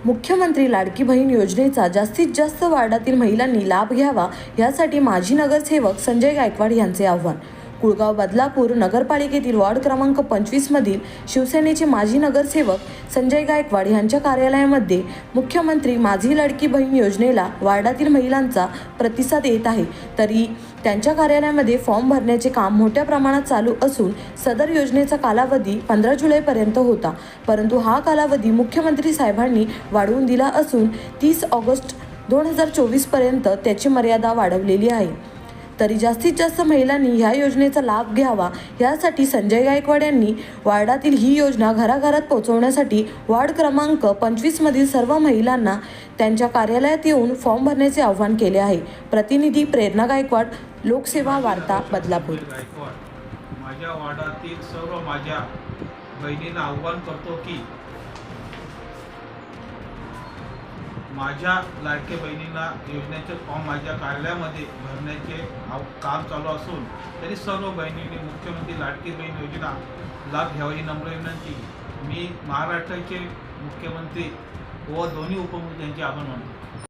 मुख्यमंत्री लाडकी बहीण योजनेचा जास्तीत जास्त वार्डातील महिलांनी लाभ घ्यावा यासाठी माजी नगरसेवक संजय गायकवाड यांचे आव्हान। कुळगाव बदलापूर नगरपालिकेतील वॉर्ड क्रमांक 25 मधील शिवसेनेचे माजी नगरसेवक संजय गायकवाड यांच्या कार्यालयामध्ये मुख्यमंत्री माझी लाडकी बहीण योजनेला वार्डातील महिलांचा प्रतिसाद येत आहे, तरी त्यांच्या कार्यालयामध्ये फॉर्म भरण्याचे काम मोठ्या प्रमाणात चालू असून सदर योजनेचा कालावधी 15 जुलैपर्यंत होता, परंतु हा कालावधी मुख्यमंत्री साहेबांनी वाढवून दिला असून 30 ऑगस्ट 2024 पर्यंत त्याची मर्यादा वाढवलेली आहे। तरी जास्तीत जास्त महिलांनी ह्या योजनेचा लाभ घ्यावा यासाठी संजय गायकवाड यांनी वार्डातील ही योजना घराघरात पोहोचवण्यासाठी वार्ड क्रमांक 25 मधील सर्व महिलांना त्यांच्या कार्यालयात येऊन फॉर्म भरण्याचे आवाहन केले आहे। प्रतिनिधी प्रेरणा गायकवाड, लोकसेवा वार्ता, बदलापूर। माझ्या वार्डातील सर्व माझ्या बहिणींना आवाहन करतो की माझ्या लाडक्या बहिणींना योजनेचे फॉर्म माझ्या कार्यालयामध्ये भरण्याचे काम चालू असून तरी सर्व बहिणींनी मुख्यमंत्री लाडकी बहीण योजना लाभ घ्यावा ही नम्र विनंती मी महाराष्ट्राचे मुख्यमंत्री व दोन्ही उपमुख्यमंत्री यांचे आभार मानतो।